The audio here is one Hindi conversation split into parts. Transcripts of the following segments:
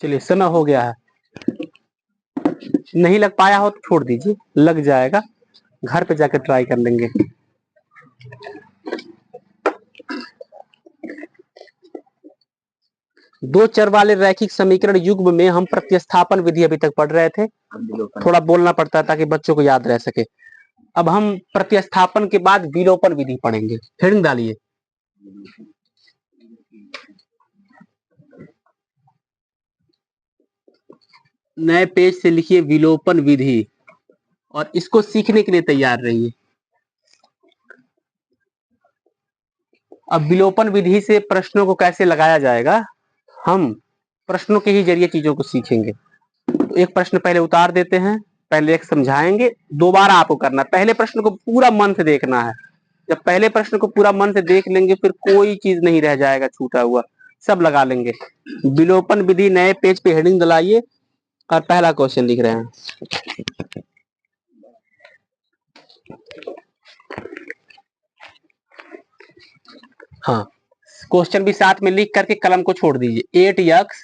चलिए समय हो गया है, नहीं लग पाया हो तो छोड़ दीजिए, लग जाएगा, घर पे जाकर ट्राई कर लेंगे। दो चर वाले रैखिक समीकरण युग्म में हम प्रतिस्थापन विधि अभी तक पढ़ रहे थे, थोड़ा बोलना पड़ता है ताकि बच्चों को याद रह सके। अब हम प्रतिस्थापन के बाद विलोपन विधि पढ़ेंगे। हेडिंग डालिए। नए पेज से लिखिए विलोपन विधि और इसको सीखने के लिए तैयार रहिए। अब विलोपन विधि से प्रश्नों को कैसे लगाया जाएगा, हम प्रश्नों के ही जरिए चीजों को सीखेंगे। तो एक प्रश्न पहले उतार देते हैं, पहले एक समझाएंगे, दोबारा आपको करना है। पहले प्रश्न को पूरा मन से देखना है। जब पहले प्रश्न को पूरा मन से देख लेंगे फिर कोई चीज नहीं रह जाएगा छूटा हुआ, सब लगा लेंगे। विलोपन विधि नए पेज पे हेडिंग डलाइए और पहला क्वेश्चन लिख रहे हैं। हाँ, क्वेश्चन भी साथ में लिख करके कलम को छोड़ दीजिए। 8x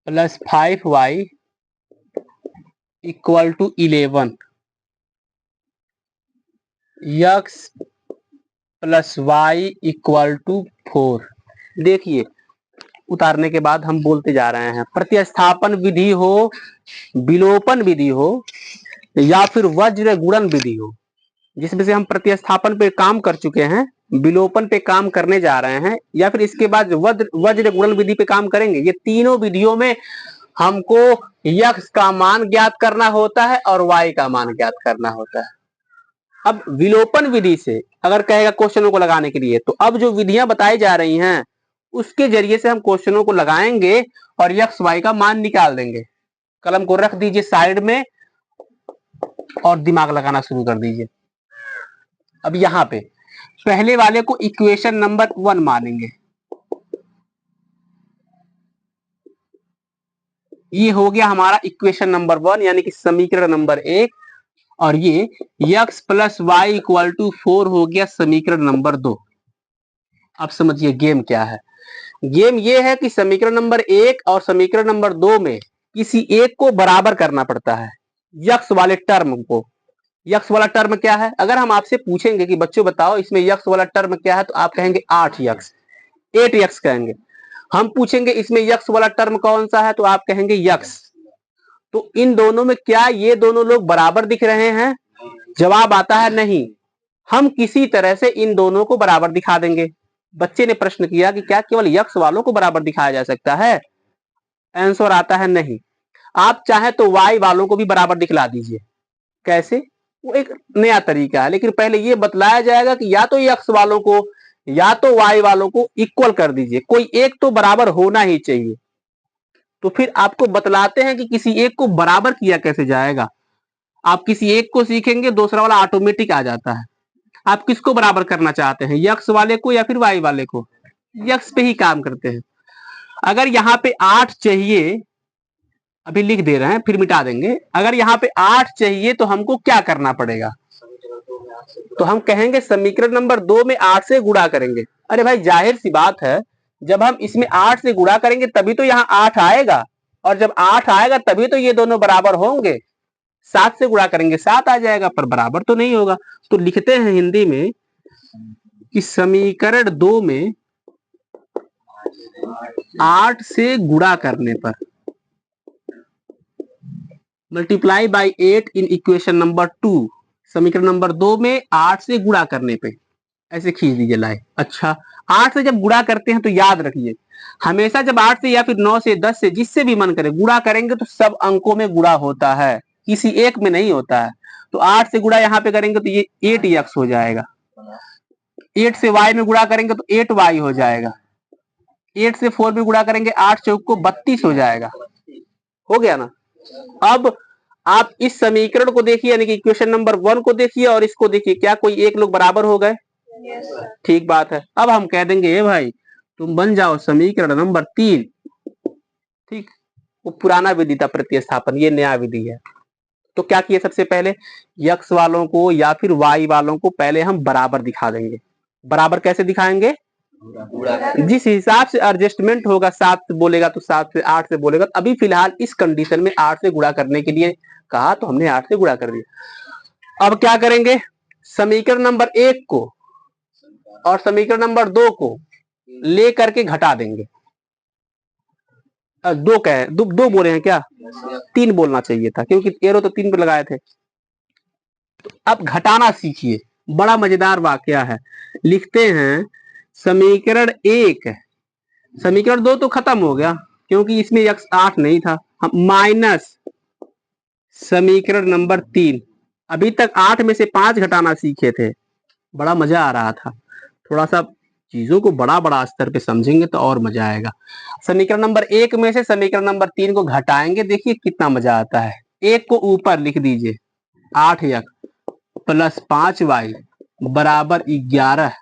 plus 5y equal to 11, x plus y equal to 4। देखिए उतारने के बाद हम बोलते जा रहे हैं, प्रतिस्थापन विधि हो, विलोपन विधि हो या फिर वज्र गुणन विधि हो, जिसमें से हम प्रतिस्थापन पे काम कर चुके हैं, विलोपन पे काम करने जा रहे हैं, या फिर इसके बाद वज्र गुणन विधि पे काम करेंगे। ये तीनों विधियों में हमको x का मान ज्ञात करना होता है और y का मान ज्ञात करना होता है। अब विलोपन विधि से अगर कहेगा क्वेश्चनों को लगाने के लिए, तो अब जो विधियां बताई जा रही हैं उसके जरिए से हम क्वेश्चनों को लगाएंगे और x y का मान निकाल देंगे। कलम को रख दीजिए साइड में और दिमाग लगाना शुरू कर दीजिए। अब यहां पे पहले वाले को इक्वेशन नंबर 1 मानेंगे, ये हो गया हमारा इक्वेशन नंबर 1 यानी कि समीकरण नंबर 1, और ये x plus y equal to 4 हो गया समीकरण नंबर 2। अब समझिए गेम क्या है। गेम ये है कि समीकरण नंबर 1 और समीकरण नंबर 2 में किसी एक को बराबर करना पड़ता है, x वाले टर्म को। x वाला टर्म क्या है, अगर हम आपसे पूछेंगे कि बच्चों बताओ इसमें x वाला टर्म क्या है, तो आप कहेंगे 8x, 8x कहेंगे। हम पूछेंगे इसमें x वाला टर्म कौन सा है, तो आप कहेंगे x। तो इन दोनों में क्या ये दोनों लोग बराबर दिख रहे हैं? जवाब आता है नहीं। हम किसी तरह से इन दोनों को बराबर दिखा देंगे। बच्चे ने प्रश्न किया कि क्या केवल x वालों को बराबर दिखाया जा सकता है? आंसर आता है नहीं। आप चाहे तो y वालों को भी बराबर दिखला दीजिए। कैसे? वो एक नया तरीका है, लेकिन पहले ये बतलाया जाएगा कि या तो x वालों को या तो y वालों को इक्वल कर दीजिए, कोई एक तो बराबर होना ही चाहिए। तो फिर आपको बतलाते हैं कि किसी एक को बराबर किया कैसे जाएगा। आप किसी एक को सीखेंगे, दूसरा वाला ऑटोमेटिक आ जाता है। आप किसको बराबर करना चाहते हैं, x वाले को या फिर y वाले को? x पे ही काम करते हैं। अगर यहाँ पे 8 चाहिए, अभी लिख दे रहे हैं फिर मिटा देंगे, अगर यहाँ पे 8 चाहिए तो हमको क्या करना पड़ेगा? तो हम कहेंगे समीकरण नंबर 2 में 8 से गुणा करेंगे। अरे भाई जाहिर सी बात है, जब हम इसमें 8 से गुणा करेंगे तभी तो यहाँ 8 आएगा, और जब 8 आएगा तभी तो ये दोनों बराबर होंगे। 7 से गुणा करेंगे 7 आ जाएगा, पर बराबर तो नहीं होगा। तो लिखते हैं हिंदी में कि समीकरण 2 में 8 से गुणा करने पर, multiply by 8 in equation number 2, समीकरण नंबर 2 में 8 से गुणा करने पे ऐसे खींच दीजिए लाए। अच्छा, 8 से जब गुणा करते हैं तो याद रखिए, हमेशा जब 8 से या फिर 9 से 10 से जिससे भी मन करे गुणा करेंगे तो सब अंकों में गुणा होता है, किसी एक में नहीं होता है। तो 8 से गुणा यहाँ पे करेंगे तो ये 8x हो जाएगा। 8 से y में गुणा करेंगे तो 8y हो जाएगा। 8 से 4 में गुणा करेंगे 8 चौक को 32 हो जाएगा। हो गया ना? अब आप इस समीकरण को देखिए, यानी कि इक्वेशन नंबर 1 को देखिए और इसको देखिए, क्या कोई एक लोग बराबर हो गए? ठीक बात है। अब हम कह देंगे ए भाई तुम बन जाओ समीकरण नंबर 3। ठीक, वो पुराना विधि था प्रतिस्थापन, ये नया विधि है। तो क्या किए, सबसे पहले x वालों को या फिर y वालों को पहले हम बराबर दिखा देंगे। बराबर कैसे दिखाएंगे? जिस हिसाब से एडजस्टमेंट होगा 7 से बोलेगा तो 7 से 8 से बोलेगा। अभी फिलहाल इस कंडीशन में 8 से गुणा करने के लिए कहा तो हमने 8 से गुणा कर दिया। अब क्या करेंगे, समीकरण नंबर 1 को और समीकरण नंबर 2 को ले करके घटा देंगे। दो बोले हैं क्या, 3 बोलना चाहिए था क्योंकि एरो तो 3 पे लगाए थे। तो अब घटाना सीखिए, बड़ा मजेदार वाकया है। लिखते हैं समीकरण 1, समीकरण 2 तो खत्म हो गया क्योंकि इसमें x 8 नहीं था, हम माइनस समीकरण नंबर 3। अभी तक 8 में से 5 घटाना सीखे थे, बड़ा मजा आ रहा था। थोड़ा सा चीजों को बड़ा बड़ा स्तर पे समझेंगे तो और मजा आएगा। समीकरण नंबर 1 में से समीकरण नंबर 3 को घटाएंगे, देखिए कितना मजा आता है। 1 को ऊपर लिख दीजिए, 8x प्लस 5y बराबर 11।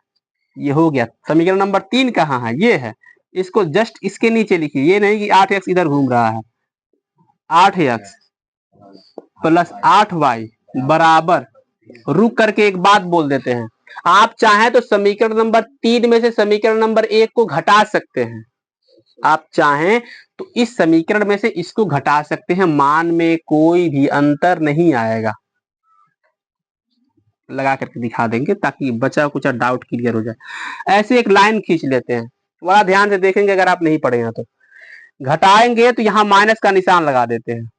ये हो गया। समीकरण नंबर 3 कहाँ है, ये है। इसको जस्ट इसके नीचे लिखिए, ये नहीं कि 8x इधर घूम रहा है। 8x प्लस 8y बराबर, रुक करके एक बात बोल देते हैं, आप चाहें तो समीकरण नंबर 3 में से समीकरण नंबर 1 को घटा सकते हैं। आप चाहें तो इस समीकरण में से इसको घटा सकते हैं, मान में कोई भी अंतर नहीं आएगा। लगा करके दिखा देंगे ताकि बचा कुछ डाउट क्लियर हो जाए। ऐसे एक लाइन खींच लेते हैं, बड़ा ध्यान से देखेंगे अगर आप नहीं पढ़े हैं तो। घटाएंगे तो यहाँ माइनस का निशान लगा देते हैं,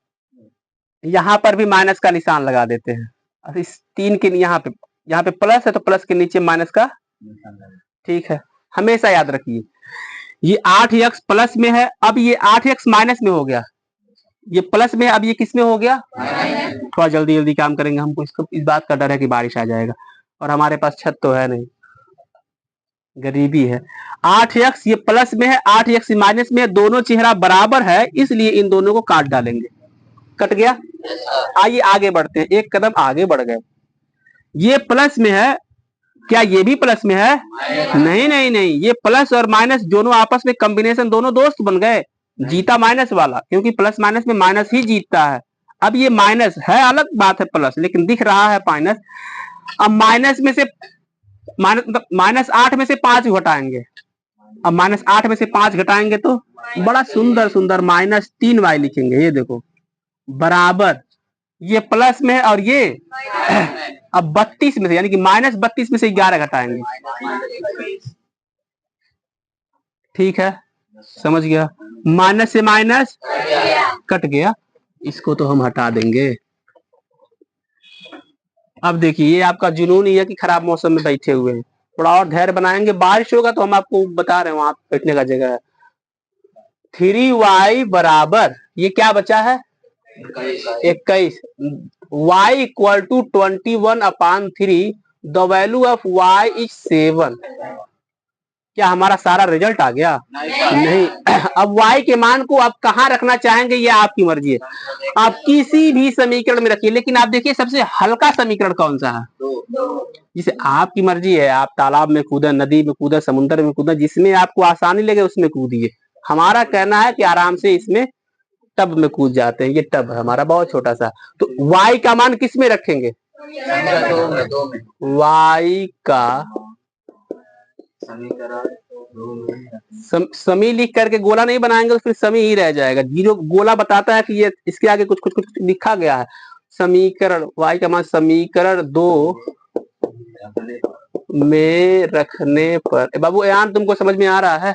यहाँ पर भी माइनस का निशान लगा देते हैं। इस 3 के यहाँ पे प्लस है तो प्लस के नीचे माइनस का, ठीक है। हमेशा याद रखिए ये 8x प्लस में है, अब ये 8x माइनस में हो गया। ये प्लस में है, अब ये किस में हो गया, थोड़ा जल्दी जल्दी काम करेंगे। हमको इस बात का डर है कि बारिश आ जाएगा और हमारे पास छत तो है नहीं, गरीबी है। 8x ये प्लस में है, 8x माइनस में है, दोनों चेहरा बराबर है, इसलिए इन दोनों को काट डालेंगे। कट गया। आइए आगे बढ़ते हैं, एक कदम आगे बढ़ गए। ये प्लस में है, क्या ये भी प्लस में है, नहीं नहीं नहीं, ये प्लस और माइनस दोनों आपस में कॉम्बिनेशन, दोनों दोस्त बन गए। जीता माइनस वाला, क्योंकि प्लस माइनस में माइनस ही जीतता है। अब ये माइनस है, अलग बात है प्लस, लेकिन दिख रहा है माइनस। अब माइनस में से माइनस 8 में से 5 घटाएंगे। अब माइनस 8 में से 5 घटाएंगे तो बड़ा सुंदर सुंदर माइनस 3y लिखेंगे। ये देखो बराबर, ये प्लस में है और ये अब 32 में से, यानी कि माइनस 32 में से 11 घटाएंगे। ठीक है, समझ गया। माइनस से माइनस कट गया, इसको तो हम हटा देंगे। अब देखिए ये आपका जुनून ही है कि खराब मौसम में बैठे हुए हैं, थोड़ा और धैर्य बनाएंगे। बारिश होगा तो हम आपको बता रहे हैं वहां बैठने का जगह है। 3y बराबर, ये क्या बचा है 21, y equal to 21/3, the value of y is 7। क्या हमारा सारा रिजल्ट आ गया, नहीं। अब y के मान को आप कहाँ रखना चाहेंगे ये आपकी मर्जी है, आप किसी भी समीकरण में रखिए। लेकिन आप देखिए सबसे हल्का समीकरण कौन सा है, जिसे आपकी मर्जी है, आप तालाब में कूदे, नदी में कूदे, समुद्र में कूदे, जिसमें आपको आसानी लगे उसमें कूदिए। हमारा कहना है कि आराम से इसमें टब में कूद जाते हैं। ये टब है हमारा बहुत छोटा सा, तो y का मान किस में रखेंगे, y का समी लिख करके गोला नहीं बनाएंगे तो फिर समी ही रह जाएगा। जीरो गोला बताता है कि ये इसके आगे कुछ कुछ कुछ लिखा गया है। समीकरण y का मान समीकरण 2 में रखने पर, बाबू यान तुमको समझ में आ रहा है,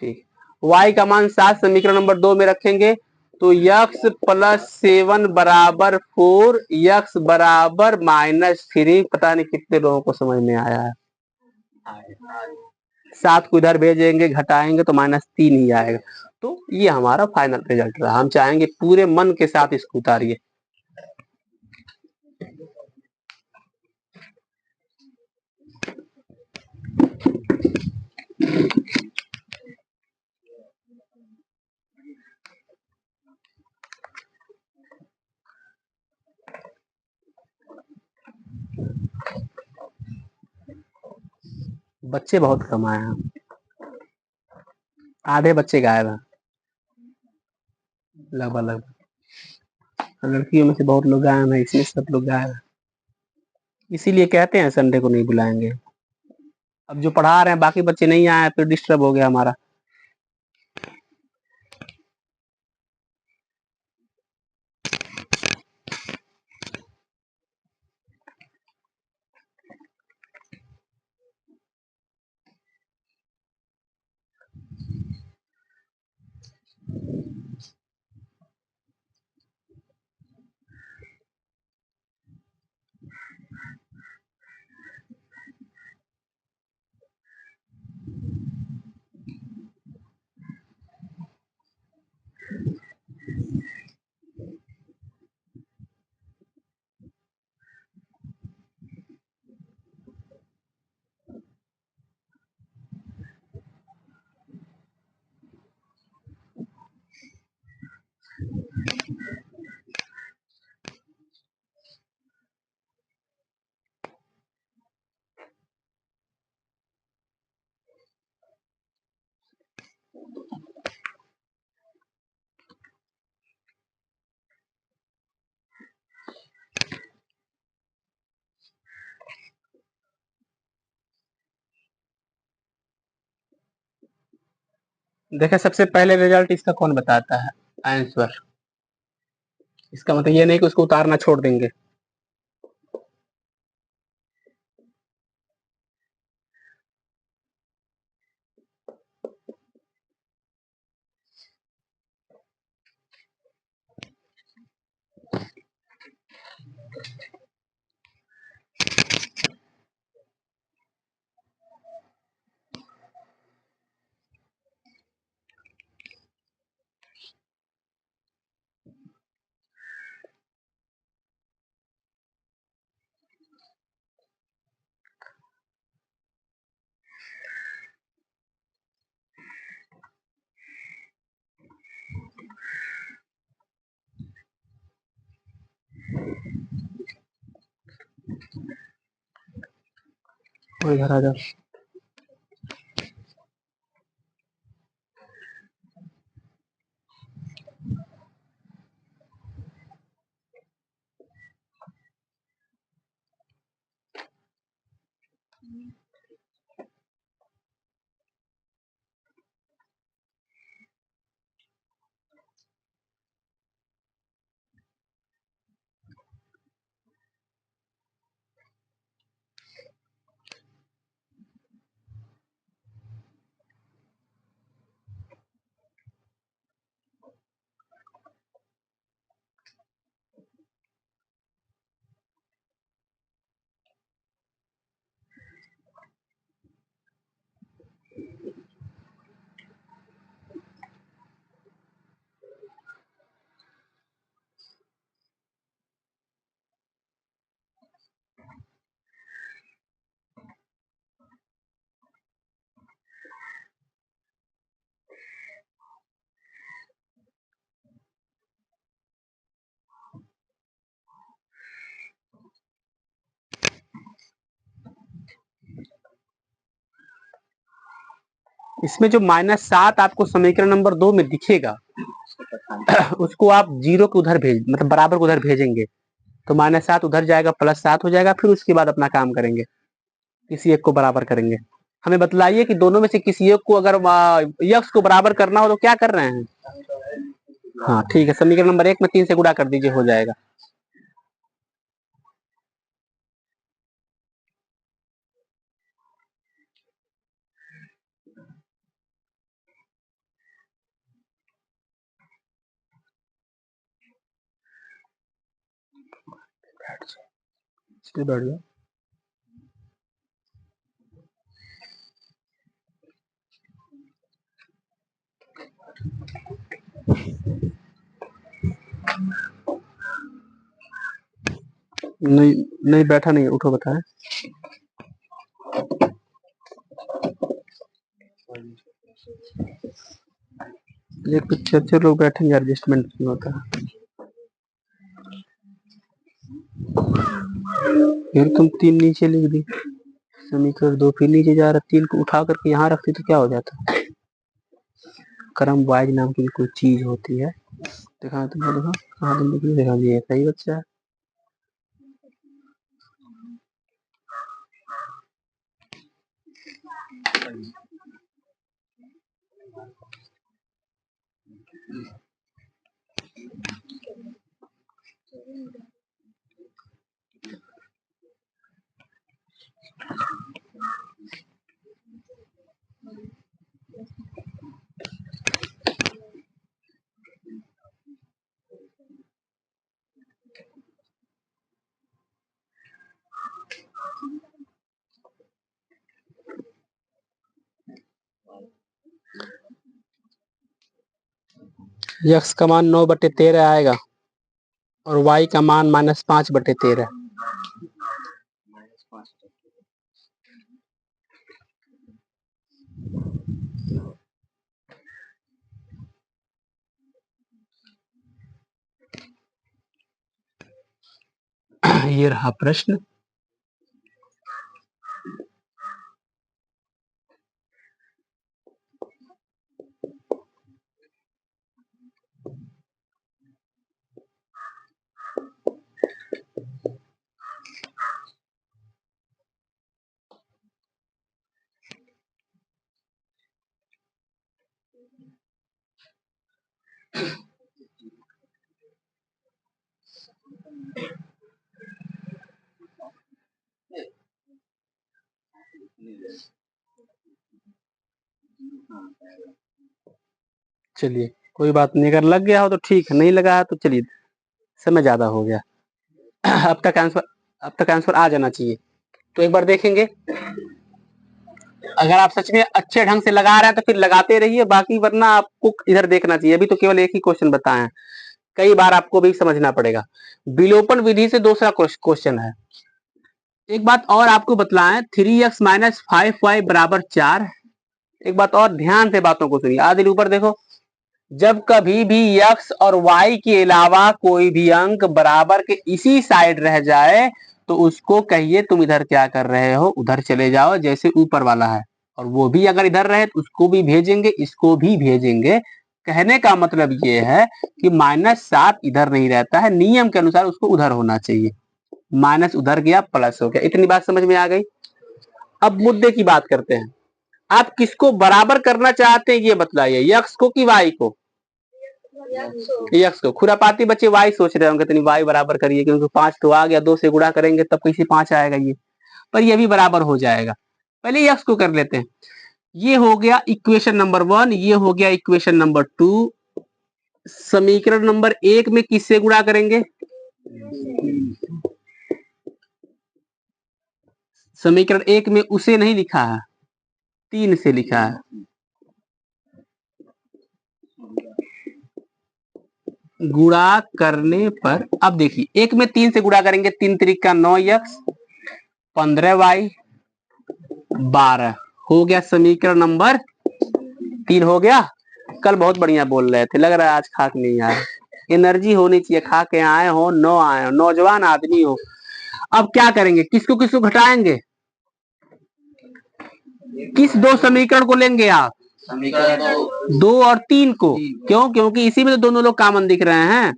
ठीक। y का मान 7 समीकरण नंबर 2 में रखेंगे तो x प्लस 7 बराबर 4, x बराबर -3। पता नहीं कितने लोगों को समझ में आया है। 7 को इधर भेजेंगे, घटाएंगे तो -3 ही आएगा। तो ये हमारा फाइनल रिजल्ट रहा। हम चाहेंगे पूरे मन के साथ इसको उतारिए। बच्चे बहुत कम आए हैं, आधे बच्चे गायब हैं लगभग। लड़कियों में से बहुत लोग गायब हैं, इसमें सब लोग गायब हैं। इसीलिए कहते हैं संडे को नहीं बुलाएंगे। अब जो पढ़ा रहे हैं बाकी बच्चे नहीं आए फिर डिस्टर्ब हो गया हमारा। देखिए सबसे पहले रिजल्ट इसका कौन बताता है आंसर। इसका मतलब ये नहीं कि उसको उतारना छोड़ देंगे। और इधर आ जाओ। इसमें जो -7 आपको समीकरण नंबर 2 में दिखेगा उसको आप जीरो के उधर भेज मतलब बराबर को उधर भेजेंगे तो -7 उधर जाएगा +7 हो जाएगा फिर उसके बाद अपना काम करेंगे किसी एक को बराबर करेंगे। हमें बतलाइए कि दोनों में से किसी एक को अगर यक्स को बराबर करना हो तो क्या कर रहे हैं। हाँ ठीक है समीकरण नंबर 1 में 3 से गुणा कर दीजिए हो जाएगा। बैठ जाओ। नहीं नहीं बैठा नहीं उठो बताए। ये कुछ अच्छे लोग बैठेंगे एडजस्टमेंट नहीं होता। फिर तुम 3 नीचे लिख दी समीकरण 2 फिर नीचे जा रहा 3 को उठा करके यहाँ रखती तो क्या हो जाता। क्रम वाइज नाम की कोई चीज होती है। देखा तुमने देखा कहाँ तुम लिखी देखा ये सही बच्चा है। x का मान 9/13 आएगा और y का मान -5/13। ये रहा प्रश्न। चलिए कोई बात नहीं, अगर लग गया हो तो ठीक है, नहीं लगा है तो चलिए समय ज्यादा हो गया। अब तक आंसर आ जाना चाहिए। तो एक बार देखेंगे, अगर आप सच में अच्छे ढंग से लगा रहे हैं तो फिर लगाते रहिए, बाकी वरना आपको इधर देखना चाहिए। अभी तो केवल एक ही क्वेश्चन बताए हैं, कई बार आपको भी समझना पड़ेगा। विलोपन विधि से दूसरा क्वेश्चन है। एक बात और आपको बतलाएं, 3x - 5y = 4। एक बात और, ध्यान से बातों को सुनिए। आदिल ऊपर देखो, जब कभी भी x और y के अलावा कोई भी अंक बराबर के इसी साइड रह जाए तो उसको कहिए तुम इधर क्या कर रहे हो, उधर चले जाओ, जैसे ऊपर वाला है। और वो भी अगर इधर रहे तो उसको भी भेजेंगे, इसको भी भेजेंगे। कहने का मतलब ये है कि -7 इधर नहीं रहता है, नियम के अनुसार उसको उधर होना चाहिए। माइनस उधर गया, प्लस हो गया। इतनी बात समझ में आ गई। अब मुद्दे की बात करते हैं। आप किसको बराबर करना चाहते हैं ये बतलाइए, यक्स को कि वाई को? यक्स को। खुरापाती बच्चे वाई सोच रहे होंगे, तो वाई बराबर करिए, क्योंकि 5 तो आ गया, 2 से गुणा करेंगे तब कैसे 5 आएगा ये, पर ये भी बराबर हो जाएगा। पहले यक्स को कर लेते हैं। ये हो गया इक्वेशन नंबर 1, ये हो गया इक्वेशन नंबर 2। समीकरण नंबर 1 में किससे गुणा करेंगे? समीकरण 1 में उसे नहीं लिखा है, 3 से लिखा है। गुणा करने पर अब देखिए, 1 में 3 से गुणा करेंगे, 3 त्रिक 9x, 15y 12 हो गया समीकरण नंबर 3 हो गया। कल बहुत बढ़िया बोल रहे थे, लग रहा है आज खाक नहीं आए। एनर्जी होनी चाहिए, खा के आए हो, नो आए हो, नौजवान आदमी हो। अब क्या करेंगे, किसको किसको घटाएंगे? किस 2 समीकरण को लेंगे आप? समीकरण 2 और 3 को। क्यों? क्योंकि इसी में तो दोनों लोग कॉमन दिख रहे हैं।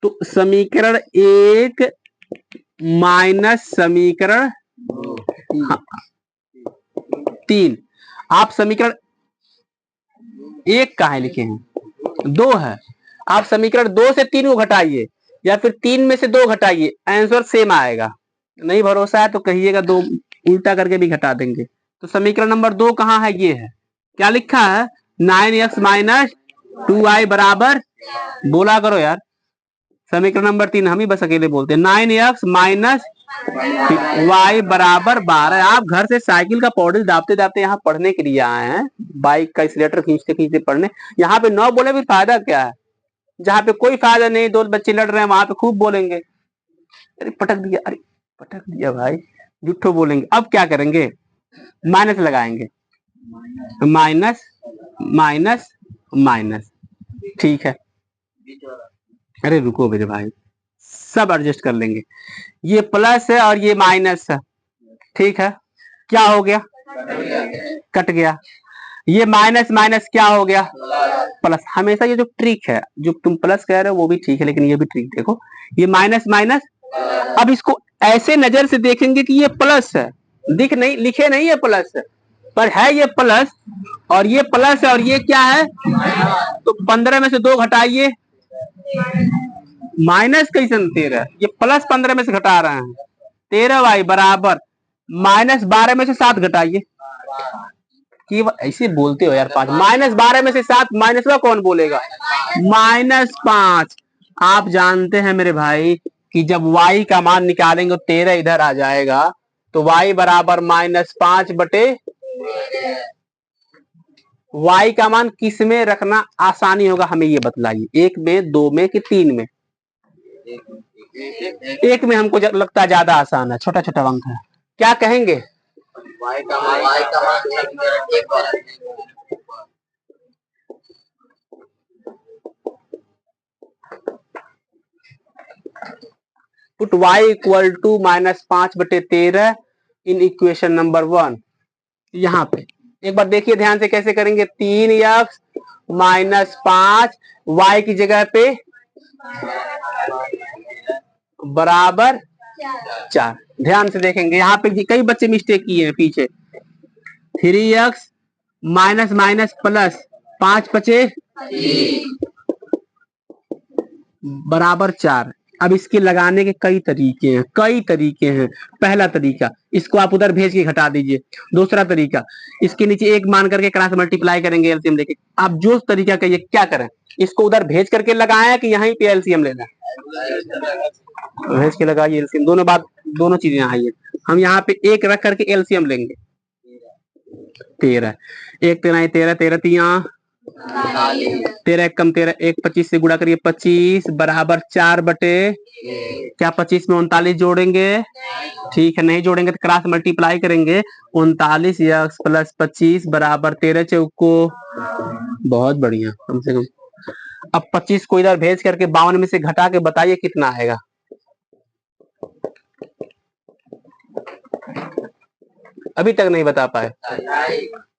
तो समीकरण 1 माइनस समीकरण 3। आप समीकरण 1 कहाँ लिखे हैं? 2 है। आप समीकरण 2 से 3 को घटाइए, या फिर 3 में से 2 घटाइए, आंसर सेम आएगा। नहीं भरोसा है तो कहिएगा, 2 उल्टा करके भी घटा देंगे। तो समीकरण नंबर 2 कहाँ है? ये है। क्या लिखा है? 9x - 2y बराबर, बोला करो यार। समीकरण नंबर 3 हम ही बस अकेले बोलते हैं। 9x - y बराबर 12। आप घर से साइकिल का पौडल दाबते दाबते यहाँ पढ़ने के लिए आए हैं, बाइक का एक्सीलेटर खींचते खींचते पढ़ने। यहाँ पे 9 बोले भी फायदा क्या है? जहाँ पे कोई फायदा नहीं, 2 बच्चे लड़ रहे हैं, वहां पे खूब बोलेंगे। अरे पटक दिया, अरे पटक दिया भाई, जुट्ठो बोलेंगे। अब क्या करेंगे? माइनस लगाएंगे, माइनस माइनस माइनस, ठीक है। अरे रुको मेरे भाई, सब एडजस्ट कर लेंगे। ये प्लस है और ये माइनस है, ठीक है। क्या हो गया? कट गया। ये माइनस माइनस क्या हो गया? प्लस। हमेशा ये जो ट्रिक है, जो तुम प्लस कह रहे हो वो भी ठीक है, लेकिन ये भी ट्रिक देखो, ये माइनस माइनस। अब इसको ऐसे नजर से देखेंगे कि ये प्लस है, दिख नहीं, लिखे नहीं है प्लस, पर है ये प्लस, और ये प्लस है और ये क्या है, तो 15 में से 2 घटाइए, माइनस कैसे 13, ये प्लस 15 में से घटा रहे हैं, 13y बराबर -12 में से 7 घटाइए, कि ऐसे बोलते हो यार, 5 -12 में से 7 माइनस का कौन बोलेगा, -5। आप जानते हैं मेरे भाई कि जब y का मान निकालेंगे 13 इधर आ जाएगा, तो y बराबर -5 बटे, y का मान किस में रखना आसानी होगा हमें ये बतलाइए, 1 में, 2 में कि 3 में, 1 में हमको लगता है ज्यादा आसान है, छोटा छोटा अंक है, क्या कहेंगे, y का मान पुट y इक्वल टू -5 बटे 13 इन इक्वेशन नंबर 1। यहाँ पे एक बार देखिए ध्यान से कैसे करेंगे, 3x -5 y की जगह पे बराबर 4। ध्यान से देखेंगे यहाँ पे कई बच्चे मिस्टेक किए हैं पीछे, 3x माइनस माइनस प्लस 5 बचे बराबर 4। अब इसके लगाने के कई तरीके हैं। पहला तरीका, इसको आप उधर भेज के घटा दीजिए। दूसरा तरीका, इसके नीचे 1 मान करके क्रॉस मल्टीप्लाई करेंगे, एलसीएम लेके। आप जो तरीका कहिए, क्या करें, इसको उधर भेज करके लगाएं कि यहीं पे एलसीएम लेना, भेज के लगाइए एलसीएम, दोनों चीजें आई है। हम यहाँ पे 1 रख करके एलसीएम लेंगे, 13, 1 13 13 13 3 13 कम 13, 1 25 से गुणा करिए, 25 बराबर 4 बटे, क्या 25 में 39 जोड़ेंगे, ठीक है, नहीं जोड़ेंगे तो क्रॉस मल्टीप्लाई करेंगे, 39 x प्लस 25 बराबर 13 चौको, बहुत बढ़िया, कम से कम। अब 25 को इधर भेज करके 52 में से घटा के बताइए कितना आएगा, अभी तक नहीं बता पाए,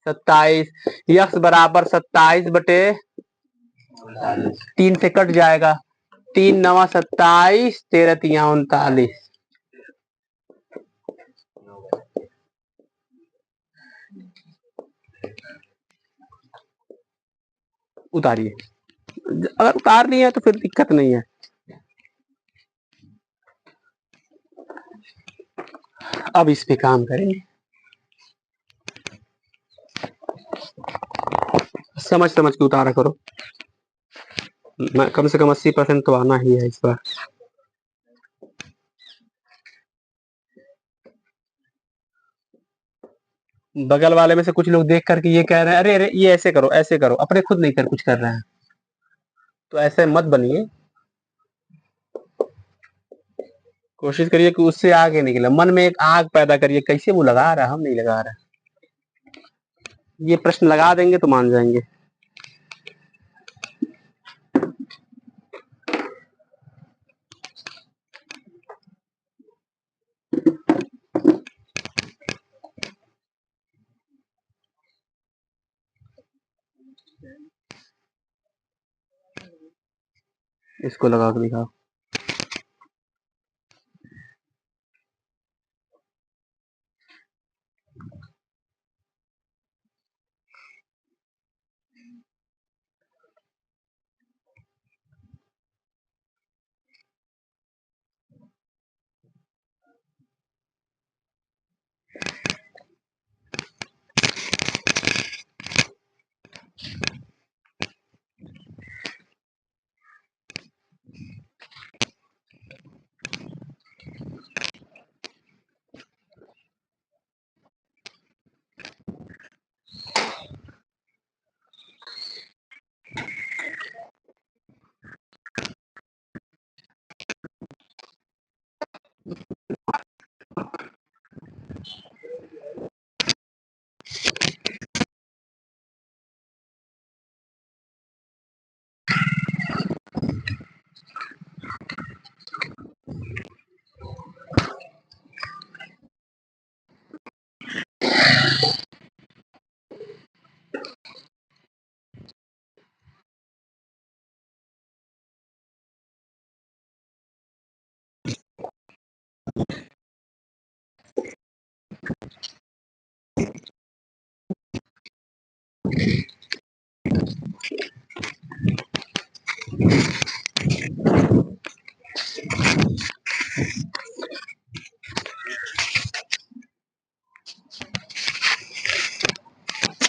27, यक्स बराबर 27 बटे 3 से कट जाएगा, 3 9 27, 13 3 39, उतारिए, अगर उतार नहीं है तो फिर दिक्कत नहीं है। अब इस पे काम करेंगे, समझ के उतारा करो, कम से कम 80% तो आना ही है इस बार। बगल वाले में से कुछ लोग देख करके ये कह रहे हैं, अरे अरे ये ऐसे करो, अपने खुद नहीं कुछ कर रहे हैं, तो ऐसे मत बनिए, कोशिश करिए कि उससे आगे निकले, मन में एक आग पैदा करिए, कैसे वो लगा रहा है, हम नहीं लगा रहे, ये प्रश्न लगा देंगे तो मान जाएंगे। इसको लगा के दिखाओ,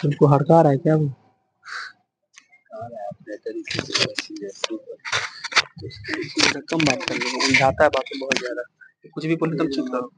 तुमको हड़का रहा है क्या वो? कम बात कर लो, उलझाता है बातें बहुत ज्यादा। कुछ भी बोले तुम चुप रहो।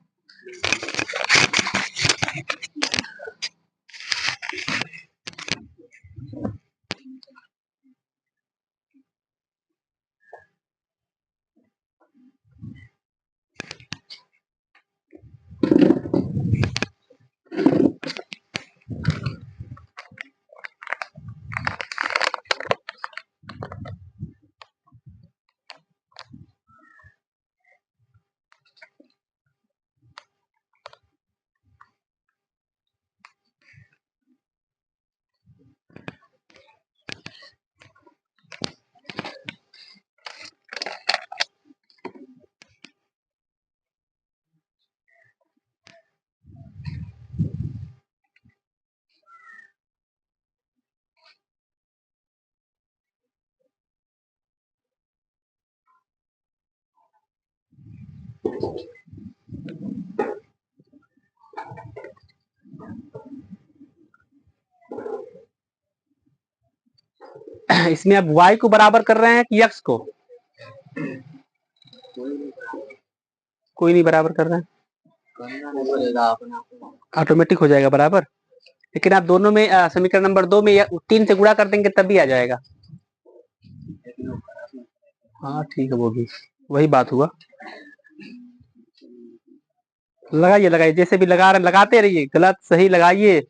इसमें अब y को बराबर कर रहे हैं कि x को? कोई नहीं बराबर कर रहा है, ऑटोमेटिक हो जाएगा बराबर। लेकिन आप दोनों में समीकरण नंबर 2 में 3 से गुणा कर देंगे तब भी आ जाएगा। हाँ ठीक है, वो भी वही बात हुआ। लगाइए लगाइए, जैसे भी लगा रहे लगाते रहिए, गलत सही लगाइए।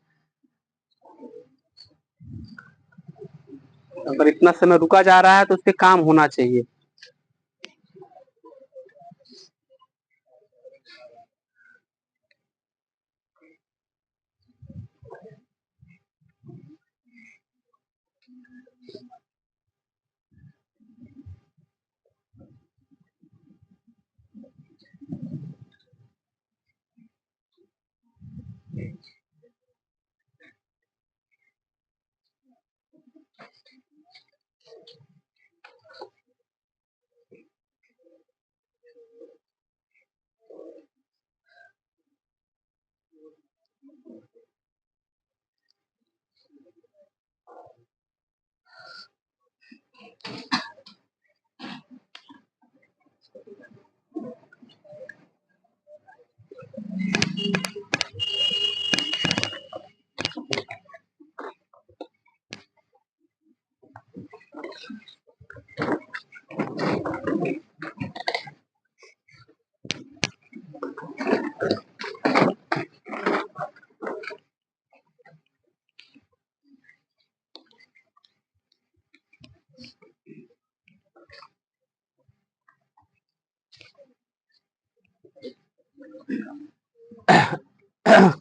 अगर इतना समय रुका जा रहा है तो उस पर काम होना चाहिए।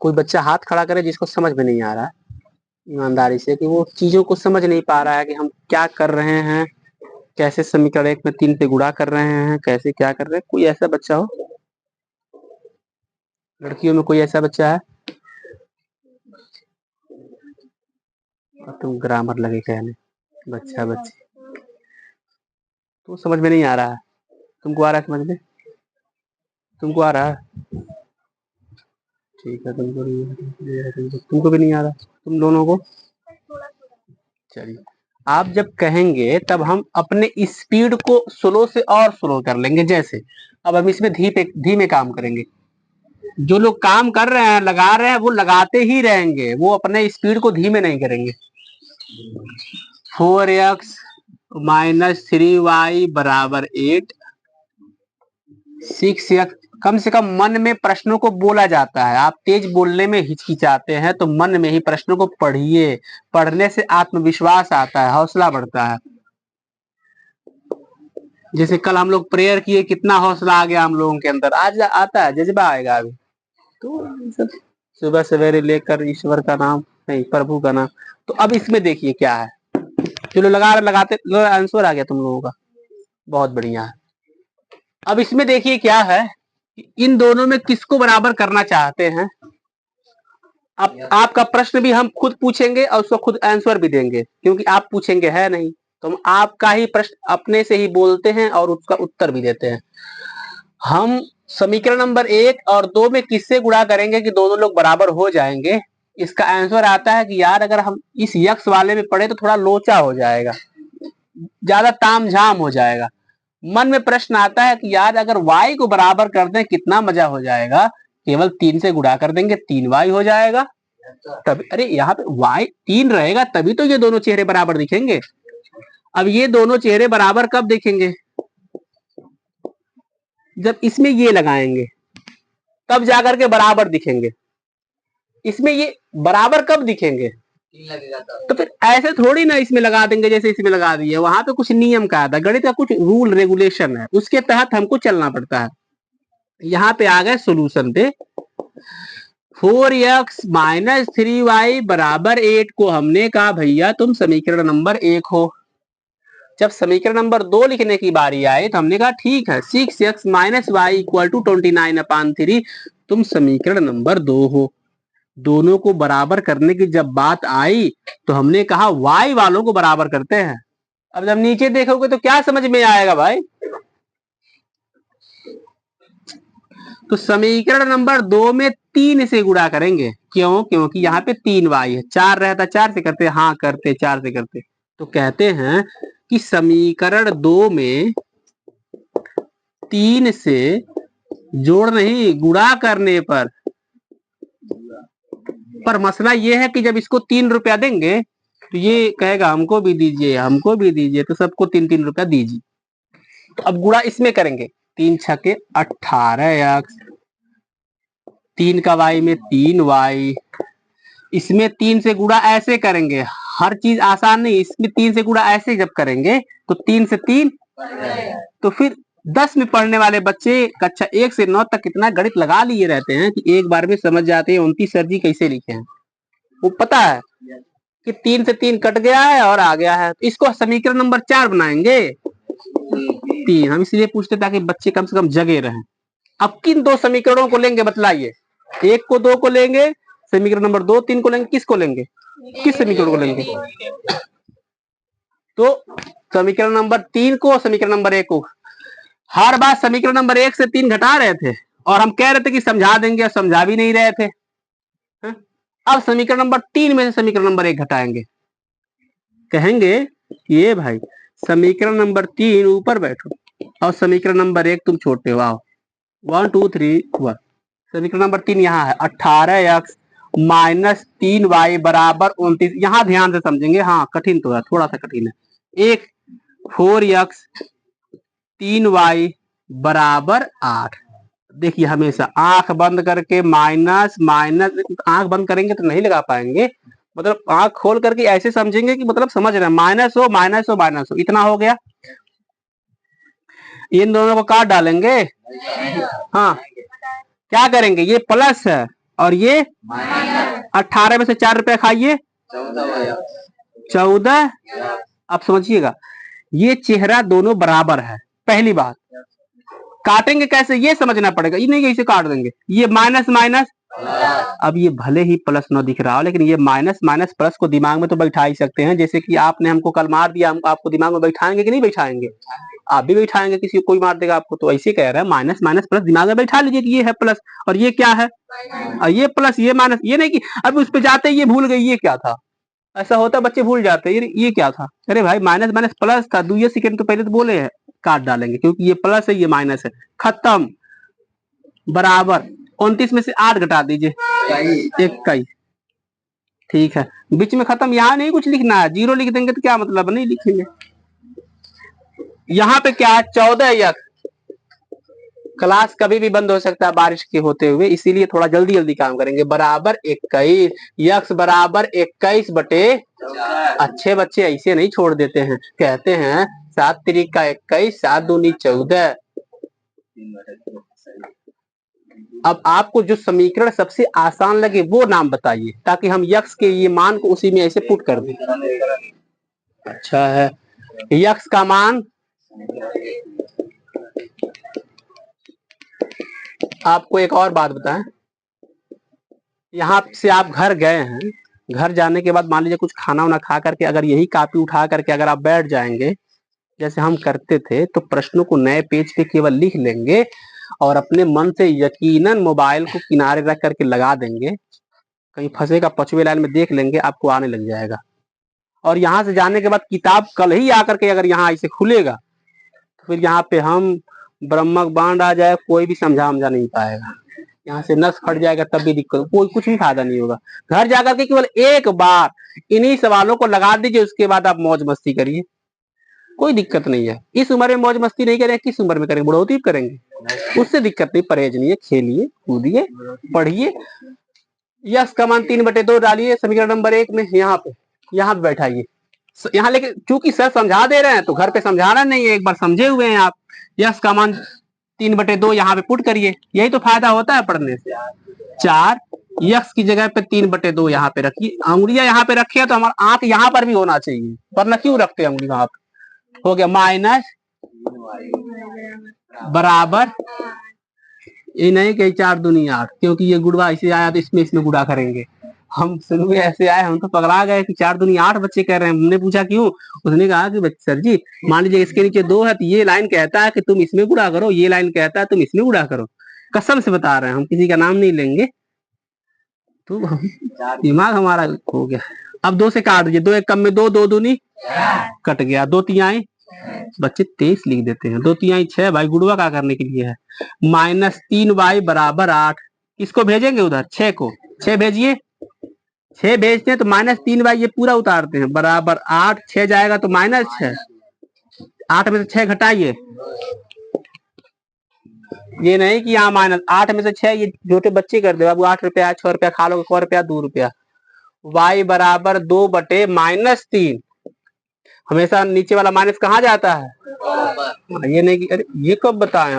कोई बच्चा हाथ खड़ा करे जिसको समझ में नहीं आ रहा है ईमानदारी से, कि वो चीजों को समझ नहीं पा रहा है कि हम क्या कर रहे हैं, कैसे समीकरण 1 में 3 से गुणा कर रहे हैं, कैसे क्या कर रहे हैं। कोई ऐसा बच्चा हो, लड़कियों में कोई ऐसा बच्चा है? और तुम ग्रामर लगे कहने बच्चा बच्ची, तो समझ में नहीं आ रहा है। तुमको आ रहा है समझ में? तुमको आ रहा है? ठीक है, तुमको भी नहीं आ रहा, तुम दोनों को। चलिए, आप जब कहेंगे तब हम अपने स्पीड को स्लो से और स्लो कर लेंगे। जैसे अब हम इसमें धीमे काम करेंगे। जो लोग काम कर रहे हैं, लगा रहे हैं, वो लगाते ही रहेंगे, वो अपने स्पीड को धीमे नहीं करेंगे। 4x माइनस 3y बराबर 8, 6x। कम से कम मन में प्रश्नों को बोला जाता है। आप तेज बोलने में हिचकिचाते हैं तो मन में ही प्रश्नों को पढ़िए। पढ़ने से आत्मविश्वास आता है, हौसला बढ़ता है। जैसे कल हम लोग प्रेयर किए, कितना हौसला आ गया हम लोगों के अंदर। आज आता है, जज्बा आएगा अभी तो। सुबह सवेरे लेकर ईश्वर का नाम, नहीं प्रभु का नाम। तो अब इसमें देखिए क्या है। चलो लगाते आंसर आ गया तुम लोगों का, बहुत बढ़िया है। अब इसमें देखिए क्या है, इन दोनों में किसको बराबर करना चाहते हैं। अब आपका प्रश्न भी हम खुद पूछेंगे और उसको खुद आंसर भी देंगे, क्योंकि आप पूछेंगे है नहीं, तो हम आपका ही प्रश्न अपने से ही बोलते हैं और उसका उत्तर भी देते हैं। हम समीकरण नंबर 1 और 2 में किससे गुणा करेंगे कि दोनों लोग बराबर हो जाएंगे? इसका आंसर आता है कि यार अगर हम इस यक्स वाले में पढ़े तो थोड़ा लोचा हो जाएगा, ज्यादा तामझाम हो जाएगा। मन में प्रश्न आता है कि यार अगर y को बराबर कर दें कितना मजा हो जाएगा, केवल 3 से गुणा कर देंगे 3y हो जाएगा। तब अरे यहाँ पे y 3 रहेगा तभी तो ये दोनों चेहरे बराबर दिखेंगे। अब ये दोनों चेहरे बराबर कब दिखेंगे, जब इसमें ये लगाएंगे तब जाकर के बराबर दिखेंगे। इसमें ये बराबर कब दिखेंगे, तो फिर ऐसे थोड़ी ना इसमें लगा देंगे जैसे इसमें लगा दिए। वहां पे कुछ नियम का आता है, गणित का कुछ रूल रेगुलेशन है, उसके तहत हमको चलना पड़ता है। यहाँ पे आ गए सोल्यूशन पे। 4x माइनस 3y बराबर 8 को हमने कहा भैया तुम समीकरण नंबर 1 हो। जब समीकरण नंबर 2 लिखने की बारी आई तो हमने कहा ठीक है 6x minus Y equal to 29/3 तुम समीकरण नंबर 2 हो। दोनों को बराबर करने की जब बात आई तो हमने कहा y वालों को बराबर करते हैं। अब जब नीचे देखोगे तो क्या समझ में आएगा भाई, तो समीकरण नंबर 2 में 3 से गुणा करेंगे। क्यों, क्योंकि यहाँ पे 3y है, 4 रहता 4 से करते, हाँ करते 4 से करते। तो कहते हैं कि समीकरण 2 में 3 से जोड़ नहीं गुणा करने पर मसला ये है कि जब इसको 3 रुपया देंगे तो ये कहेगा हमको भी दीजिए हमको भी दीजिए, तो सबको 3-3 रुपया दीजिए। तो अब गुणा इसमें करेंगे, 3 छके 18x, 3 का y में 3y, इसमें 3 से गुणा ऐसे करेंगे, हर चीज आसान नहीं, इसमें 3 से गुणा ऐसे जब करेंगे तो 3 से 3, तो फिर 10 में पढ़ने वाले बच्चे कक्षा 1 से 9 तक कितना गणित लगा लिए रहते हैं कि एक बार में समझ जाते हैं 29 सर जी कैसे लिखे हैं। वो पता है कि 3 से 3 कट गया है और आ गया है, तो इसको समीकरण नंबर 4 बनाएंगे। 3 हम इसलिए पूछते ताकि बच्चे कम से कम जगे रहें। अब किन 2 समीकरणों को लेंगे बतलाइए, 1 को 2 को लेंगे, समीकरण नंबर 2 3 को लेंगे, किसको लेंगे, किस समीकरण को लेंगे, तो समीकरण नंबर 3 को, समीकरण नंबर 1 को। हर बार समीकरण नंबर 1 से 3 घटा रहे थे और हम कह रहे थे कि समझा देंगे, समझा भी नहीं रहे थे। अब समीकरण नंबर 3 में से समीकरण नंबर 1 घटाएंगे, कहेंगे ये भाई समीकरण नंबर 3 ऊपर बैठो और समीकरण नंबर 1 तुम छोटे हो, आओ 1 2 3 1। समीकरण नंबर 3 यहाँ है 18x माइनस 3y बराबर 29। यहाँ ध्यान से समझेंगे, हाँ कठिन तो है, थोड़ा सा कठिन है। एक 4x 3y बराबर 8। देखिए हमेशा आंख बंद करके माइनस माइनस, आंख बंद करेंगे तो नहीं लगा पाएंगे, मतलब आंख खोल करके ऐसे समझेंगे कि मतलब समझ रहे हैं, माइनस हो माइनस हो माइनस हो, इतना हो गया। इन दोनों को काट डालेंगे, हाँ क्या करेंगे, ये प्लस है और ये 18 में से 4 रुपए खाइए 14। अब समझिएगा ये चेहरा दोनों बराबर है, पहली बात। काटेंगे कैसे ये समझना पड़ेगा, ये नहीं ऐसे काट देंगे, ये माइनस माइनस, अब ये भले ही प्लस न दिख रहा हो लेकिन ये माइनस माइनस प्लस को दिमाग में तो बैठा ही सकते हैं। जैसे कि आपने हमको कल मार दिया, हम आपको दिमाग में बैठाएंगे कि नहीं बैठाएंगे, आप भी बैठाएंगे, किसी को कोई मार देगा आपको, तो ऐसे कह रहा है माइनस माइनस प्लस दिमाग में बैठा लीजिए कि ये है प्लस और ये क्या है, और ये प्लस ये माइनस, ये नहीं कि अब उस पर जाते ही ये भूल गई ये क्या था। ऐसा होता बच्चे भूल जाते हैं ये क्या था, अरे भाई माइनस माइनस प्लस था, 2 सेकंड तो पहले तो बोले हैं, काट डालेंगे क्योंकि ये प्लस है ये माइनस है, खत्म। बराबर 29 में से 8 घटा दीजिए 21, ठीक है, बीच में खत्म। यहाँ नहीं कुछ लिखना है, 0 लिख देंगे तो क्या मतलब, नहीं लिखेंगे। यहाँ पे क्या है 14x, क्लास कभी भी बंद हो सकता है बारिश के होते हुए, इसीलिए थोड़ा जल्दी जल्दी काम करेंगे। बराबर 21, यक्स बराबर 21 बटे, अच्छे बच्चे ऐसे नहीं छोड़ देते हैं, कहते हैं 7 तिरिक का 21, 7 दूनी 14। अब आपको जो समीकरण सबसे आसान लगे वो नाम बताइए ताकि हम यक्स के ये मान को उसी में ऐसे पुट कर दें। अच्छा है, यक्स का मान, आपको एक और बात बताएं, यहाँ से आप घर गए हैं, घर जाने के बाद मान लीजिए कुछ खाना वाना खा करके अगर यही कॉपी उठा करके अगर आप बैठ जाएंगे जैसे हम करते थे, तो प्रश्नों को नए पेज पे केवल लिख लेंगे और अपने मन से यकीनन मोबाइल को किनारे रख करके लगा देंगे कहीं फंसेगा पांचवें लाइन में देख लेंगे, आपको आने लग जाएगा। और यहाँ से जाने के बाद किताब कल ही आकर के अगर यहाँ ऐसे खुलेगा तो फिर यहाँ पे हम ब्रह्मक बांड आ जाए, कोई भी समझा नहीं पाएगा। यहाँ से नस फट जाएगा तब भी दिक्कत, कोई कुछ भी फायदा नहीं होगा। घर जाकर के केवल एक बार इन्हीं सवालों को लगा दीजिए, उसके बाद आप मौज मस्ती करिए, कोई दिक्कत नहीं है। इस उम्र में मौज मस्ती नहीं करेंगे, किस उम्र में करेंगे? बुढ़ौती करेंगे, उससे दिक्कत नहीं। परहेज नहीं है, खेलिए कूदिए पढ़िए। यस का मान 3/2 डालिए समीकरण नंबर 1 में, यहाँ पे बैठाइए यहाँ। लेकिन चूंकि सर समझा दे रहे हैं तो घर पे समझाना नहीं है, एक बार समझे हुए हैं आप। यस का मान 3/2 यहाँ पे पुट करिए, यही तो फायदा होता है पढ़ने से। 4 यक्स की जगह पे 3/2 यहाँ पे रखिए, अंगुलियां यहाँ पे रखिए तो हमारा आंख यहाँ पर भी होना चाहिए, वरना क्यों रखते हैं अंगुली वहां पे। हो गया माइनस बराबर, ये नहीं कि 4 दूनी 8, क्योंकि ये गुड़वा ऐसे आया तो इसमें गुड़ा करेंगे। हम शुरू में ऐसे आए, हम तो पकड़ा गए कि 4 दूनी 8 बच्चे कह रहे हैं। हमने पूछा क्यों, उसने कहा कि सर जी मान लीजिए इसके नीचे 2 है तो ये लाइन कहता है कि तुम इसमें गुड़ा करो, ये लाइन कहता है तुम इसमें गुड़ा करो। कसम से बता रहे हैं, हम किसी का नाम नहीं लेंगे। तो दिमाग हमारा हो गया। अब 2 से काट दीजिए, 2 एक कम में 2, 2 दूनी कट गया, 2 तिहाई, बच्चे 23 लिख देते हैं, 2 तिहाई 6, भाई गुड़वा का करने के लिए है। -3y बराबर 8, किसको भेजेंगे उधर? 6 को, 6 भेजिए, 6 भेजते हैं तो -3y ये पूरा उतारते हैं बराबर 8, 6 जाएगा तो -6, 8 में से 6 घटाइए। ये नहीं कि यहाँ -8 में से 6 ये छोटे बच्चे कर दे बाबू, 8 रुपया 6 रुपया खा लो, 1 रुपया 2 रुपया। y बराबर 2/-3, हमेशा नीचे वाला माइनस कहाँ जाता है? ये नहीं कि अरे ये कब बताए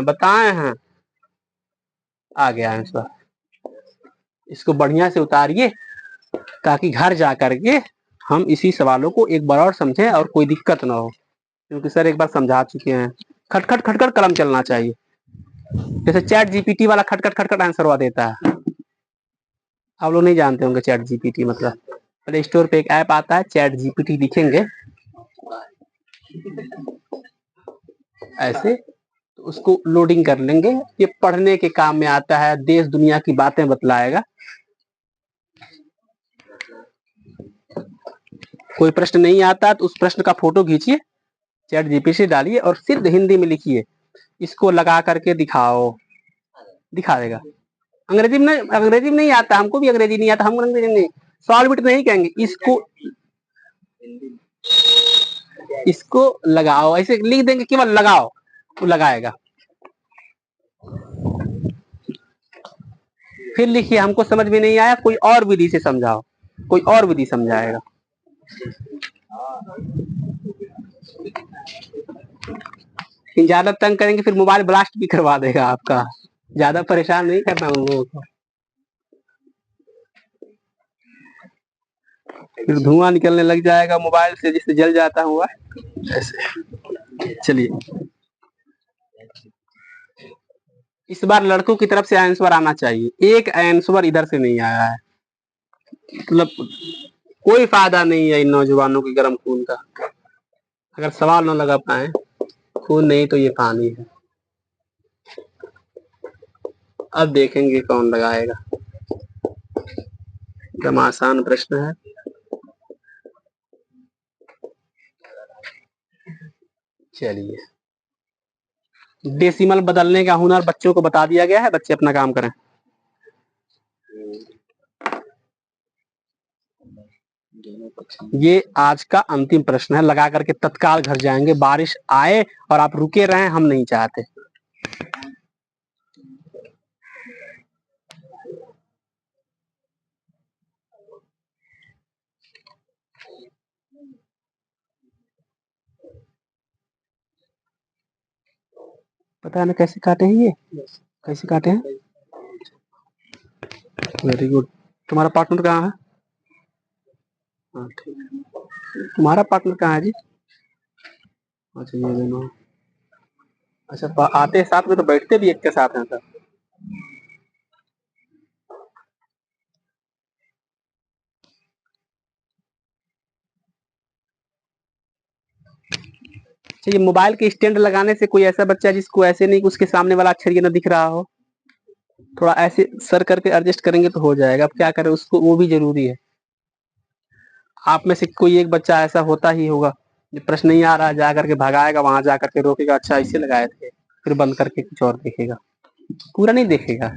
हैं, आ गया आंसर। इसको बढ़िया से उतारिए ताकि घर जा करके हम इसी सवालों को एक बार और समझें और कोई दिक्कत ना हो, क्योंकि सर एक बार समझा चुके हैं। खटखट खटखट कलम चलना चाहिए, जैसे चैट जीपीटी वाला खटखट खटखट आंसर हुआ देता है। आप लोग नहीं जानते होंगे चैट जीपीटी मतलब, प्ले स्टोर पे एक ऐप आता है चैट जीपीटी, लिखेंगे ऐसे तो उसको लोडिंग कर लेंगे। ये पढ़ने के काम में आता है, देश दुनिया की बातें बतलाएगा। कोई प्रश्न नहीं आता तो उस प्रश्न का फोटो खींचिए, चैट जीपीटी डालिए और सिर्फ हिंदी में लिखिए, इसको लगा करके दिखाओ, दिखा देगा। अंग्रेजी में नहीं आता, हमको भी अंग्रेजी नहीं आता, हम अंग्रेजी नहीं, सॉल्व इट नहीं कहेंगे, इसको लगाओ, ऐसे लिख देंगे, केवल लगाओ, वो लगाएगा। फिर लिखिए हमको समझ में नहीं आया, कोई और विधि से समझाओ, कोई और विधि समझाएगा। ज्यादा तंग करेंगे फिर मोबाइल ब्लास्ट भी करवा देगा आपका, ज्यादा परेशान नहीं करना उन लोगों को, फिर धुआं निकलने लग जाएगा मोबाइल से, जिससे जल जाता हुआ ऐसे। चलिए इस बार लड़कों की तरफ से आंसर आना चाहिए, एक आंसर इधर से नहीं आया है, मतलब कोई फायदा नहीं है इन नौजवानों के गर्म खून का। अगर सवाल न लगा पाए, खून नहीं तो ये पानी है। अब देखेंगे कौन लगाएगा, एकदम आसान प्रश्न है। चलिए डेसिमल बदलने का हुनर बच्चों को बता दिया गया है, बच्चे अपना काम करें। ये आज का अंतिम प्रश्न है, लगा करके तत्काल घर जाएंगे, बारिश आए और आप रुके रहें हम नहीं चाहते। पता है कैसे काटे हैं, ये कैसे काटे हैं। Very good. तुम्हारा पार्टनर कहाँ है? हाँ ठीक है, तुम्हारा पार्टनर कहाँ है जी? अच्छा ये दोनों, अच्छा आते साथ में तो बैठते भी एक के साथ हैं सर। अच्छा ये मोबाइल के स्टैंड लगाने से कोई ऐसा बच्चा जिसको ऐसे नहीं उसके सामने वाला अक्षर ये ना दिख रहा हो, थोड़ा ऐसे सर करके एडजस्ट करेंगे तो हो जाएगा। अब क्या करें, उसको वो भी जरूरी है। आप में से कोई एक बच्चा ऐसा होता ही होगा जो प्रश्न नहीं आ रहा है, जा करके भगाएगा, वहां जा करके रोकेगा, अच्छा इसे लगाए थे, फिर बंद करके कुछ और देखेगा, पूरा नहीं देखेगा।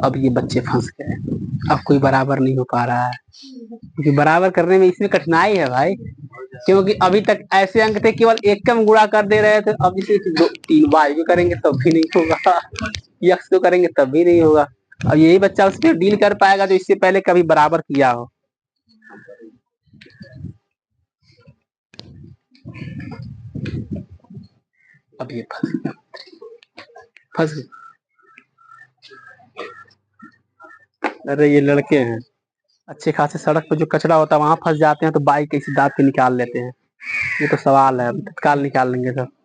अब ये बच्चे फंस गए, अब कोई बराबर नहीं हो पा रहा है, क्योंकि बराबर करने में इसमें कठिनाई है भाई। क्योंकि अभी तक ऐसे अंक थे केवल एक कम गुणा कर दे रहे थे, अब इसे 3 बाई भी करेंगे तब भी नहीं होगा, यक्स को करेंगे तब भी नहीं होगा। अब यही बच्चा उससे डील कर पाएगा जो इससे पहले कभी बराबर किया हो। अब ये फंस अरे ये लड़के हैं, अच्छे खासे सड़क पे जो कचरा होता है वहां फंस जाते हैं, तो बाइक कैसे दाब के निकाल लेते हैं। ये तो सवाल है, अभी तत्काल निकाल लेंगे सब।